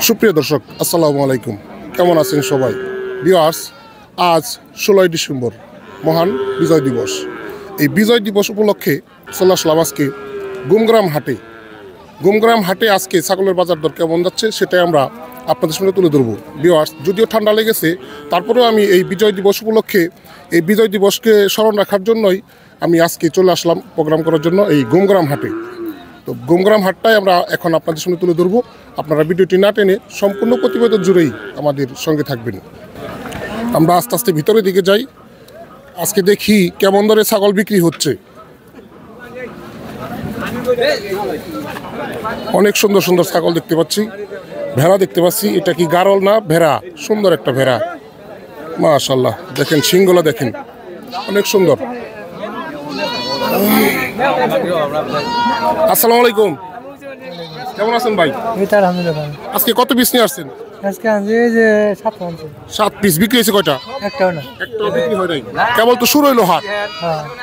সুপ্রিয় দর্শক আসসালামু আলাইকুম, কেমন আছেন সবাই? ভিউয়ার্স, আজ 16ই ডিসেম্বর মহান বিজয় দিবস। এই বিজয় দিবস উপলক্ষে চলে আসলাম আজকে গুমগ্রাম হাটে। গুমগ্রাম হাটে আজকে ছাগলের বাজার দর কেমন যাচ্ছে সেটাই আমরা আপনাদের সঙ্গে তুলে ধরবো। ভিউয়ার্স, যদিও ঠান্ডা লেগেছে, তারপরেও আমি এই বিজয় দিবস উপলক্ষে এই বিজয় দিবসকে স্মরণ রাখার জন্যই আমি আজকে চলে আসলাম প্রোগ্রাম করার জন্য এই গুমগ্রাম হাটে। তো গুমগ্রাম হাটটাই আমরা এখন আপনাদের সঙ্গে তুলে ধরবো। আপনারা ভিডিওটি না টেনে সম্পূর্ণ প্রতিবেদন জুড়েই আমাদের সঙ্গে থাকবেন। আমরা আস্তে আস্তে ভিতরের দিকে যাই। আজকে দেখি কেমন দরে ছাগল বিক্রি হচ্ছে। অনেক সুন্দর সুন্দর ছাগল দেখতে পাচ্ছি, ভেড়া দেখতে পাচ্ছি। এটা কি গারল না ভেড়া? সুন্দর একটা ভেড়া, মাশাআল্লাহ। দেখেন সিংগুলো দেখেন, অনেক সুন্দর। আসসালামু আলাইকুম, কেমন আছেন ভাই? আজকে কত পিস নিয়ে আসছেন? সাত পিস। বিক্রি হয়েছে কয়টা? একটাও বিক্রি হয় নাই, কেবল তো শুরু হইলো হাট।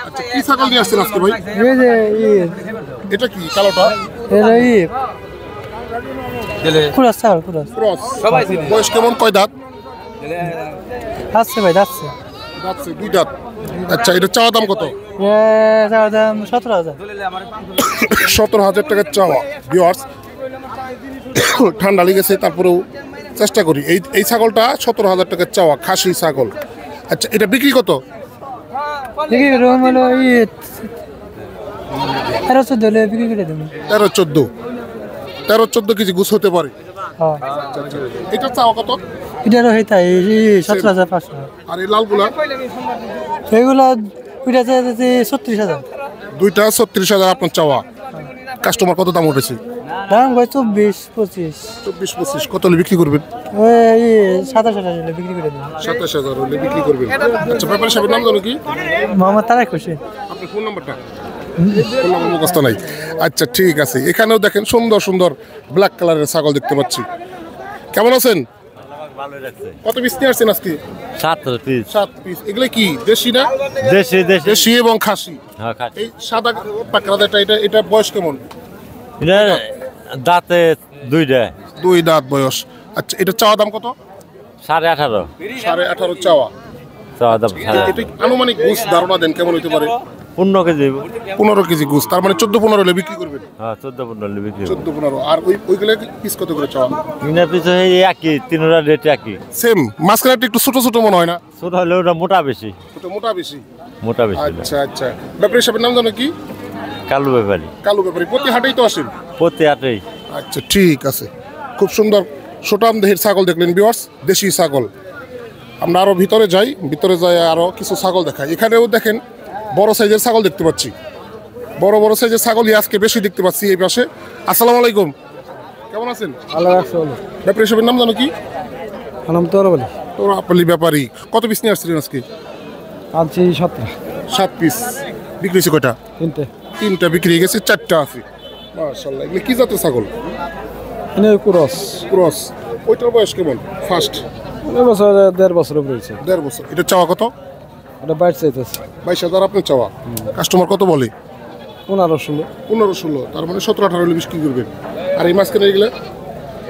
আচ্ছা, কি ছাগল নিয়ে আসছেন আজকে ভাই? এটা কি কালোটা? বয়স কেমন, কয় দাঁত? দুই দাঁত। আচ্ছা, এটা চাওয়া দাম কত? 17,000 টাকার চাওয়া। ভিউয়ার্স, ঠান্ডা লেগেছে তারপরেও চেষ্টা করি। এই ছাগলটা 17,000 টাকার চাওয়া, খাসি ছাগল। আচ্ছা, এটা বিক্রি কত? 13-14 কেজি গুছ হতে পারে। এটা চাওয়া কত? আর এই লালগুলা? এগুলা 36,000। দুইটা 36,000 আপনার চাওয়া। কাস্টমার কত দাম উঠেছে? দাম ভাই 24-25। 24-25 কত হলে বিক্রি করবেন? 27,000 হলে বিক্রি করে দেবেন। 27,000 হলে বিক্রি করবেন। আচ্ছা, ব্যাপারী সাহেবের নাম জানো কি? মোহাম্মদ তারেক হোসেন। আপনার ফোন নাম্বারটা? ফোন নাম্বার মুখস্থ নাই। আচ্ছা, ঠিক আছে। এখানেও দেখেন সুন্দর সুন্দর ব্ল্যাক কালারের ছাগল দেখতে পাচ্ছি। কেমন আছেন? কত পিস নিয়ে আসছেন আজকে? 7 পিস। এগুলো কি দেশি না? দেশি এবং খাসি। এই সাদা পাকড়া এটা বয়স কেমন? দাঁতে দুই দাঁত বয়স। আচ্ছা, এটা চাওয়া দাম কত? 18,500 চাওয়া। এটা আনুমানিক গুছ ধারণা দেন কেমন হতে পারে? 15 কেজি গুছ, তার মানে 14-15 হলে বিক্রি করবেন। 14-15। আর ওইগুলো পিস কত করে চাওয়া? তিনটা রেট একই, সেম। মাঝখানে একটু ছোট ছোট মনে হয় না? ছোট হলে ওটা মোটা বেশি। আচ্ছা আচ্ছা। ব্যাপারী সাহেবের নাম জানো কি? কালু ব্যাপারী। প্রতি হাটেই তো আসেন? প্রতি হাটেই। আচ্ছা, ঠিক আছে। খুব সুন্দর ছোটাম দেহের ছাগল দেখলেন ভিউয়ার্স, দেশি ছাগল। আমরা আরো ভিতরে যাই আরো কিছু ছাগল দেখাই। এখানেও দেখেন বড় সাইজের ছাগল দেখতে পাচ্ছি। বড় সাইজের ছাগলই আজকে বেশি দেখতে পাচ্ছি এই পাশে। আসসালামু আলাইকুম, কেমন আছেন? ব্যাপারী সাহেবের নাম জানো কি? তোরাপল্লী ব্যাপারী। কত পিস নিয়ে আসছিলেন আজকে? 7 পিস। বিক্রি হয়েছে কয়টা? 3টা বিক্রি হয়ে গেছে, 4টা আছে। মাশাআল্লাহ। এগুলো কি জাতের ছাগল? ক্রস। ওইটার বয়স কেমন? ফার্স্ট 1.5 বছর হয়েছে। 1.5 বছর। এটা চাওয়া কত? 22,000 আপনার চাওয়া। কাস্টমার কত বলে? 15-16। তার মানে 17-18 হলে বিক্রি করবেন। আর এই মাঝখানে এগুলো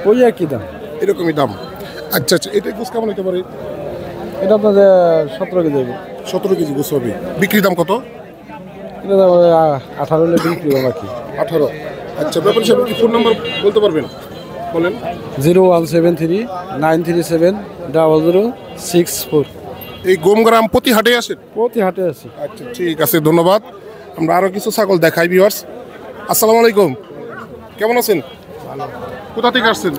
ওই একই দাম, এরকমই দাম। আচ্ছা আচ্ছা। এটা গুছ কেমন হতে পারে? এটা আপনাদের 17 কেজি হবে। 17 কেজি গুছ হবে। বিক্রি দাম কত? এটা 18 হলে বিক্রি হবে। বাকি 18। আচ্ছা, ব্যাপারী সাহেব কি ফোন নাম্বার বলতে পারবেন? বলেন। 0173-937-0064। এই গুমগ্রাম প্রতি হাটে আসেন? প্রতি হাটে আছে। আচ্ছা, ঠিক আছে, ধন্যবাদ। আমরা আরো কিছু ছাগল দেখাই ভিউয়ার্স। আসসালামু আলাইকুম, কেমন আছেন? কোথা থেকে আসছেন?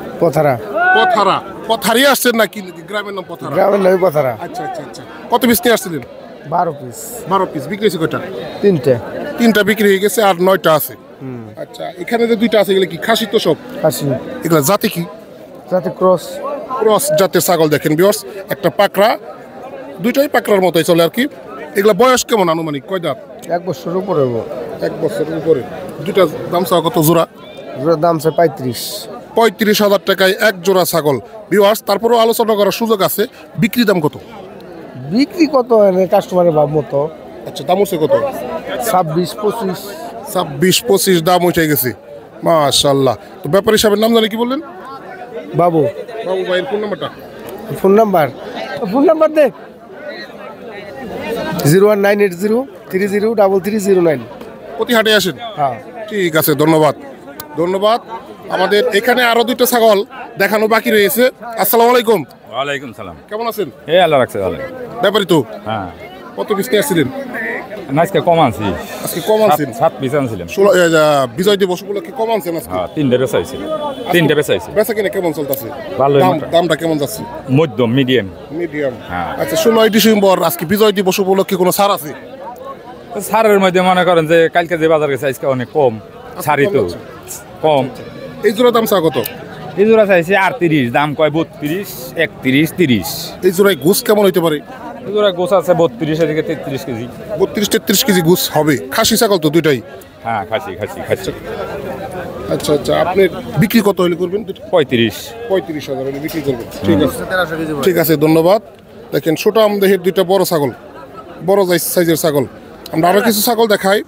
পথারি আসছেন নাকি? গ্রামের নাম পথারা? গ্রামের নাম পথারা। আচ্ছা আচ্ছা আচ্ছা। কত পিস নিয়ে আসছিলেন? 12 পিস। 12 পিস। বিক্রি হয়েছে কয়টা? 3টা বিক্রি হয়ে গেছে, আর 9টা আছে। আচ্ছা, এখানে যে 2টা আছে এগুলো কি খাসি? তো সব খাসি। এগুলা জাতি কি? জাতি ক্রস জাতের ছাগল দেখেন ভিউয়ার্স। একটা পাকড়া, দুইটাই পাকড়ার মতোই চলে আর কি। এগুলা বয়স কেমন আনুমানিক? কয় দাঁত? 1 বছরের উপরে। 1 বছরের উপরে। দুইটা দাম চাওয়া কত জোড়া? দাম 35। 35,000 টাকায় এক জোড়া ছাগল ভিউয়ার্স। তারপরেও আলোচনা করার সুযোগ আছে। বিক্রি দাম কত? বিক্রি কত কাস্টমারের ভাব মতো। আচ্ছা, দাম হচ্ছে কত? 26-25। 26-25 দাম উঠে গেছে। মাশাআল্লাহ। তো ব্যাপারী সাহেবের নাম জানি কি বললেন? বাবু। বাবু ভাইয়ের ফোন নাম্বারটা। ফোন নাম্বার দেখ 01980303309। প্রতি হাটে আসেন? হ্যাঁ। ঠিক আছে, ধন্যবাদ। আমাদের এখানে আরো দুইটা ছাগল দেখানো বাকি রয়েছে। আসসালামু আলাইকুম। ওয়ালাইকুম সালাম। কেমন আছেন? আল্লাহ রাখছে ভালো। ব্যাপারই তো। হ্যাঁ। কত পিস নিয়ে আসছিলেন? আজকে কম আনছি। আজকে কম আনছেন? 7 পিস আনছিলাম। বিজয় দিবস উপলক্ষে কম আনছেন আজকে? হ্যাঁ, 3 বেচাইছি। বেচা কিনা কেমন চলতেছে? ভালোই। দামটা কেমন যাচ্ছে? মধ্যম, মিডিয়াম। হ্যাঁ। আচ্ছা, 16 ডিসেম্বর আজকে বিজয় দিবস উপলক্ষে কোনো ছাড় আছে? ছাড়ের মধ্যে মনে করেন যে কালকে যে বাজার গেছে আজকে অনেক কম। ছাড়ি তো কম। এই জোড়া দাম চা কত? এই জোড়া চাইছে 38, দাম কয় 32, 31, 30। এই জোড়ায় গোস কেমন হইতে পারে? এই জোড়া গোছ আছে 32 থেকে 33 কেজি। 32-33 কেজি গোস হবে। খাসি ছাগল তো দুইটাই? হ্যাঁ, খাসি। আচ্ছা, আপনি বিক্রি কত হলে করবেন? 35,000 হলে বিক্রি করবেন। ঠিক আছে, ধন্যবাদ। দেখেন ছোটাম দেহের দুইটা বড় ছাগল, বড় সাইজের ছাগল। আমরা আরো কিছু ছাগল দেখাই।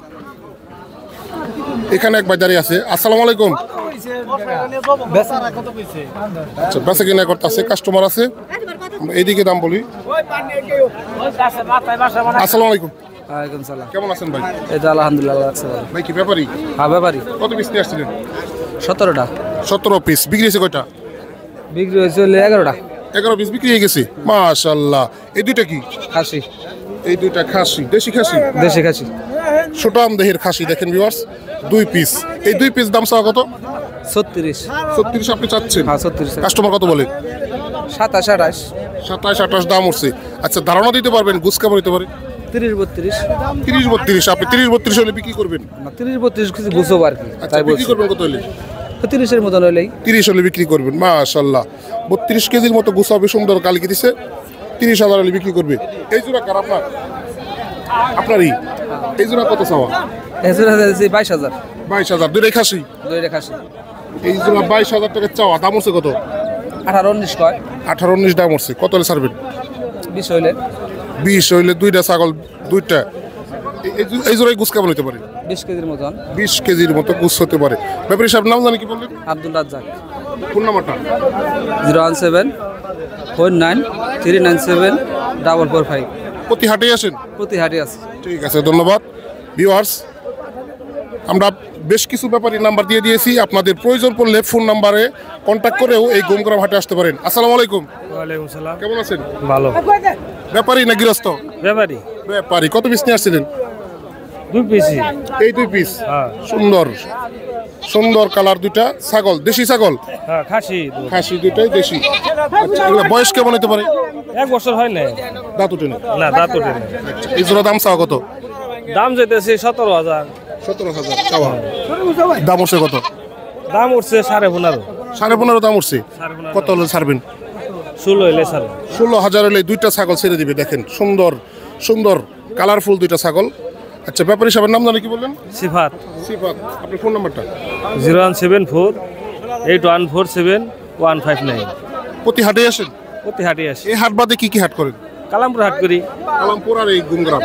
এখানে এক ভাই দাঁড়িয়ে আছে। আসসালামু আলাইকুম। আচ্ছা, বেচা কিনা করতেছে, কাস্টমার আছে। আমরা এইদিকে দাম বলি। আসসালামু আলাইকুম। ওয়ালাইকুম সালাম। কেমন আছেন ভাই? এই তো আলহামদুলিল্লাহ আছে ভাই কি ব্যাপারী? হ্যাঁ, ব্যাপারী। কত পিস নিয়ে আসছিলেন? 17টা। 17 পিস বিক্রি হয়েছে কয়টা? বিক্রি হয়েছে 11টা। 11 পিস বিক্রি হয়ে গেছে, মাশাআল্লাহ। এই দুইটা কি? খাসি। এই দুইটা খাসি, দেশি খাসি? দেশি খাসি। ছোটাম দেহের খাসি। দেখেন ভিউয়ার্স, 2 পিস। এই 2 পিস দাম চাওয়া কত? 36। 36 আপনি চাচ্ছেন? হ্যাঁ, 36। কাস্টমার কত বলে? 27-28। 27-28 দাম উঠছে। আচ্ছা, ধারণা দিতে পারবেন গোস কেমন হতে পারে? 30-32। 30-32। আপনি 30-32 হলে বিক্রি করবেন? 30-32 কিছু গুছবো আর কি। আচ্ছা, বিক্রি করবেন কত হলে? 30-এর মতন হলেই। 30 হলে বিক্রি করবেন, মাশাআল্লাহ। 32 কেজির মতো গোস হবে, সুন্দর কালকে দিছে। 30,000 হলে বিক্রি করবে। এই জোড়া কার আপনার? আপনারই। এই জোড়া কত চাওয়া? এই জোড়া আছে 22,000। 22,000। দুইটাই খাসি? দুইটা খাসি। এই জোড়া 22,000 টাকা চাওয়া। দাম হচ্ছে কত? 18-19 কয়। 18-19 দাম হচ্ছে। কত হলে ছাড়বেন? 20 হইলে। 20 হইলে দুইটা ছাগল, দুইটা। এই জোড়াই গোস কেমন হতে পারে? 20 কেজির মতন। 20 কেজির মতো গোস হতে পারে। ব্যাপারী সাহেব নাম জানি কি বললেন? আব্দুল রাজ্জাক। ফোন নাম্বারটা? 017-49397445। প্রতি হাটেই আসেন? প্রতি হাটে আছে। ঠিক আছে, ধন্যবাদ। ভিউয়ার্স, আমরা বেশ কিছু ব্যাপারী নাম্বার দিয়ে দিয়েছি। আপনাদের প্রয়োজন পড়লে ফোন নাম্বারে কন্ট্যাক্ট করেও এই গোমগ্রাম হাটে আসতে পারেন। আসসালামু আলাইকুম। ওয়ালাইকুম সালাম। কেমন আছেন? ভালো। ব্যাপারী না গৃহস্থ? ব্যাপারী। ব্যাপারী। কত পিস নিয়ে আসছিলেন? 2 পিসি। এই 2 পিস? হ্যাঁ। সুন্দর কালার দুইটা ছাগল, দেশি ছাগল? হ্যাঁ, খাসি। খাসি দুইটাই দেশি। আচ্ছা, এগুলো বয়স কেমন হতে পারে? 1 বছর হয় না। দাঁত ওঠে না? না, দাঁত ওঠে না। এই জোড়া দাম চাওয়া কত? দাম যেতেছে 17,000। 17,000 চাওয়া। দাম উঠছে কত? দাম উঠছে 15.5। 15.5 দাম উঠছে। কত হলে ছাড়বেন? 16 হইলে ছাড়ে। 16,000 হলে দুইটা ছাগল ছেড়ে দিবে। দেখেন সুন্দর কালারফুল দুইটা ছাগল। আচ্ছা, ব্যাপারী সাহেবের নাম জানি কি বললেন? সিফাত। আপনার ফোন নাম্বারটা? 01748471159। প্রতি হাটে আসেন? প্রতি হাটে আসি। এই হাট বাদে কি হাট করেন? কালামপুর হাট করি। কালামপুর আর এই গুমগ্রাম?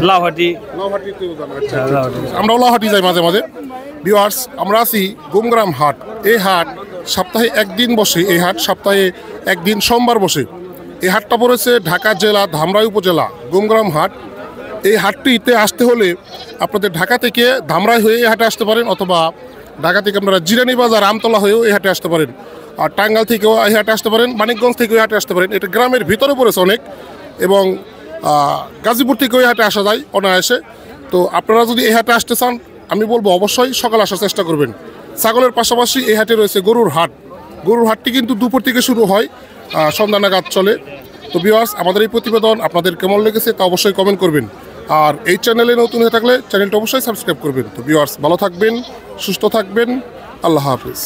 লাউহাটি। আমরাও লাউহাটি যাই মাঝে মাঝে। ভিউয়ার্স, আমরা আছি গুমগ্রাম হাট। এই হাট সপ্তাহে একদিন বসে। এই হাট সপ্তাহে একদিন সোমবার বসে। এই হাটটা পড়েছে ঢাকা জেলা ধামরাই উপজেলা গুমগ্রাম হাট। এই হাটটিতে আসতে হলে আপনাদের ঢাকা থেকে ধামরাই হয়ে এই হাটে আসতে পারেন, অথবা ঢাকা থেকে আপনারা জিরানি বাজার আমতলা হয়েও এই হাটে আসতে পারেন। আর টাঙ্গাইল থেকেও এই হাটে আসতে পারেন, মানিকগঞ্জ থেকেও এই হাটে আসতে পারেন। এটা গ্রামের ভিতরে পড়েছে অনেক, এবং গাজীপুর থেকেও এই হাটে আসা যায় অনায়াসে। তো আপনারা যদি এই হাটে আসতে চান, আমি বলবো অবশ্যই সকালে আসার চেষ্টা করবেন। ছাগলের পাশাপাশি এই হাটে রয়েছে গরুর হাট। গরুর হাটটি কিন্তু দুপুর থেকে শুরু হয়, সন্ধ্যা নাগাদ চলে। তো ভিউয়ার্স, আমাদের এই প্রতিবেদন আপনাদের কেমন লেগেছে তা অবশ্যই কমেন্ট করবেন। আর এই চ্যানেলে নতুন হয়ে থাকলে চ্যানেলটা অবশ্যই সাবস্ক্রাইব করবেন। তো ভিউয়ার্স, ভালো থাকবেন, সুস্থ থাকবেন। আল্লাহ হাফেজ।